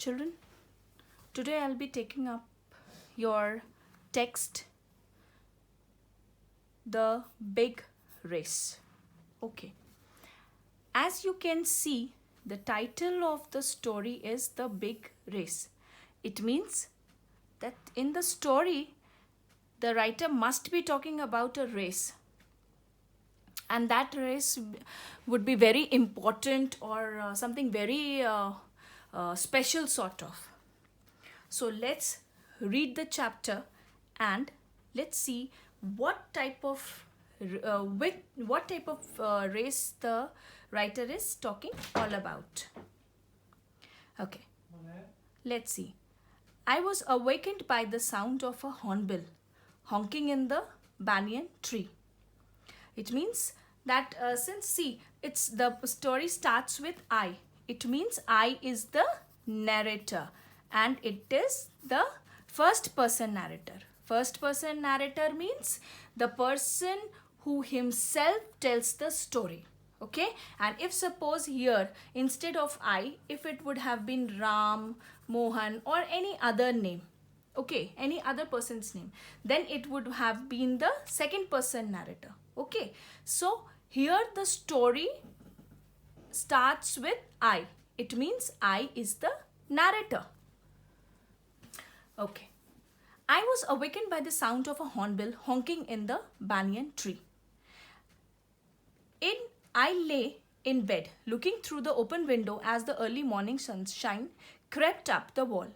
children. Today I'll be taking up your text, The Big Race. Okay. As you can see, the title of the story is The Big Race. It means that in the story, the writer must be talking about a race. And that race would be very important or something very special sort of. So let's read the chapter and let's see what type of race the writer is talking all about. Okay, let's see. I was awakened by the sound of a hornbill honking in the banyan tree. It means that it's the story starts with I. It means I is the narrator and it is the first person narrator. First person narrator means the person who himself tells the story. Okay, and if suppose here instead of I, if it would have been Ram, Mohan or any other name, okay, any other person's name, then it would have been the second person narrator. Okay, so here the story starts with I. It means I is the narrator. Okay. I was awakened by the sound of a hornbill honking in the banyan tree. I lay in bed, looking through the open window as the early morning sunshine crept up the wall.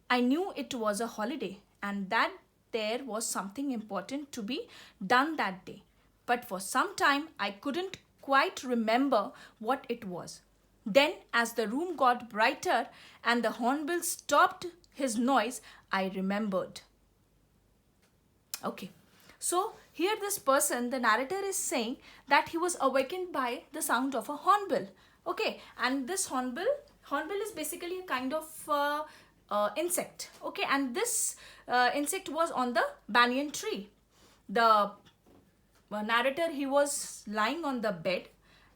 I knew it was a holiday and that there was something important to be done that day. But for some time, I couldn't quite remember what it was. Then, as the room got brighter and the hornbill stopped his noise, I remembered. Okay, so here this person, the narrator is saying that he was awakened by the sound of a hornbill. Okay, and this hornbill is basically a kind of insect. Okay, and this insect was on the banyan tree. The narrator, he was lying on the bed,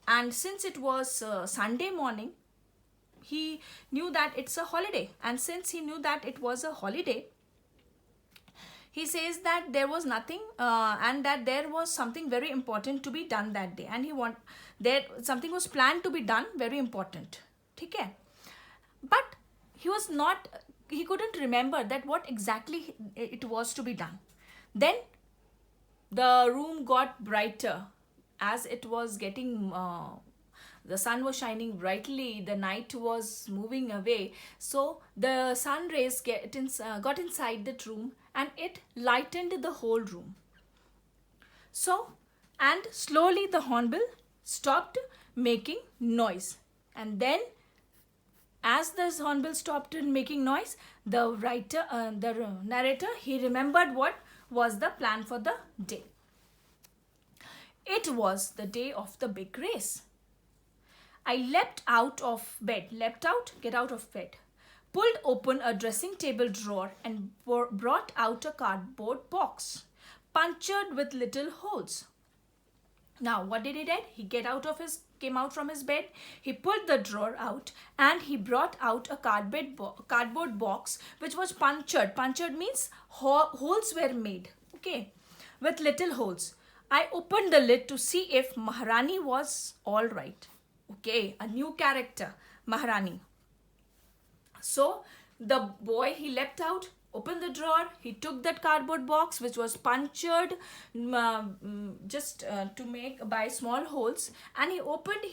and since it was Sunday morning, he knew that it's a holiday, and since he knew that it was a holiday, he says that there was nothing and that there was something very important to be done that day, and something was planned to be done very important. Okay, but he couldn't remember that what exactly it was to be done. Then the room got brighter as it was getting the sun was shining brightly, the night was moving away, so the sun rays got inside the room and it lightened the whole room. So, and slowly the hornbill stopped making noise, and then as the hornbill stopped making noise, the narrator, he remembered what was the plan for the day. It was the day of the big race. I leapt out of bed, get out of bed, pulled open a dressing table drawer and brought out a cardboard box, punctured with little holes. Now, what did he do? He came out from his bed, he pulled the drawer out and he brought out a cardboard box which was punctured. Punctured means holes were made, okay, with little holes. I opened the lid to see if Maharani was all right. Okay, a new character, Maharani. So the boy, he leapt out, opened the drawer, he took that cardboard box which was punctured just to make by small holes, and he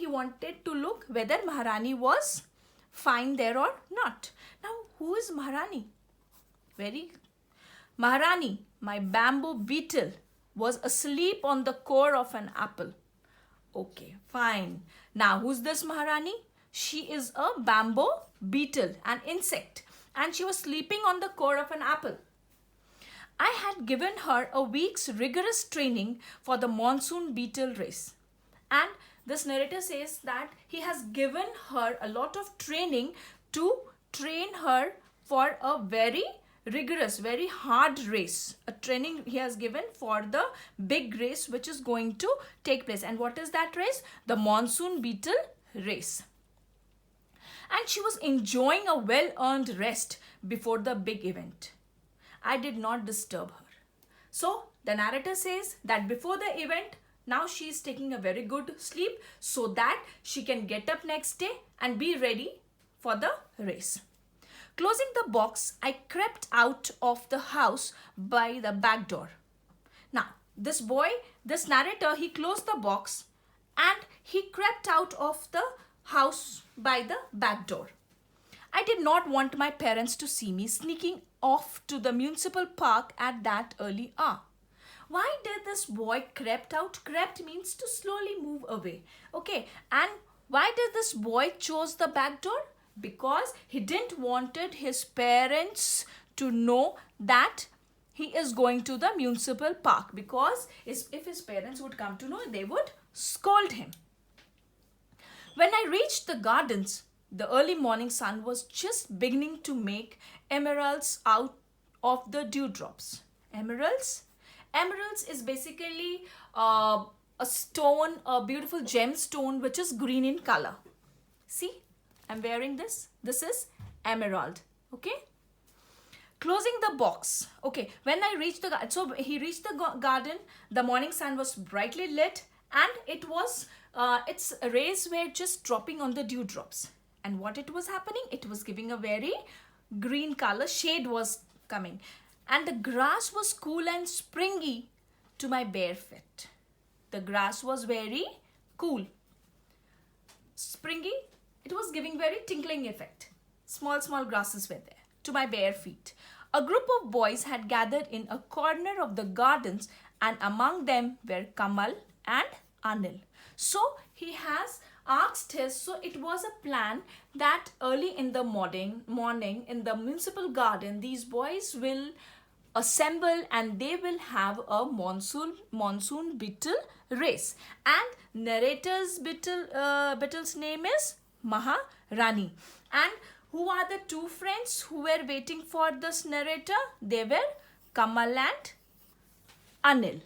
wanted to look whether Maharani was fine there or not. Now, who is Maharani? Maharani, my bamboo beetle, was asleep on the core of an apple. Okay, fine. Now, who's this Maharani? She is a bamboo beetle, an insect, and she was sleeping on the core of an apple. I had given her a week's rigorous training for the monsoon beetle race. And this narrator says that he has given her a lot of training to train her for a very rigorous, very hard race. A training he has given for the big race which is going to take place. And what is that race? The monsoon beetle race. and she was enjoying a well-earned rest before the big event. I did not disturb her. So the narrator says that before the event, now she is taking a very good sleep so that she can get up next day and be ready for the race. Closing the box, I crept out of the house by the back door. Now, this narrator, he closed the box and he crept out of the house by the back door. I did not want my parents to see me sneaking off to the municipal park at that early hour. Why did this boy crept out? Crept means to slowly move away. Okay, and why did this boy chose the back door? Because he didn't wanted his parents to know that he is going to the municipal park, because if his parents would come to know, they would scold him. When I reached the gardens, the early morning sun was just beginning to make emeralds out of the dewdrops. Emeralds? Emeralds is basically a stone, a beautiful gemstone which is green in color. See, I'm wearing this. This is emerald. Okay. Closing the box. Okay, when I reached the garden, so he reached the garden, the morning sun was brightly lit and it was, its rays were just dropping on the dewdrops. And what it was happening? It was giving a very green color, shade was coming. And the grass was cool and springy to my bare feet. The grass was very cool. Springy, it was giving very tinkling effect. Small grasses were there to my bare feet. A group of boys had gathered in a corner of the gardens, and among them were Kamal and Anil. So he has asked so it was a plan that early in the morning in the municipal garden, these boys will assemble and they will have a monsoon beetle race. And narrator's beetle's name is Maharani. And who are the two friends who were waiting for this narrator? They were Kamal and Anil.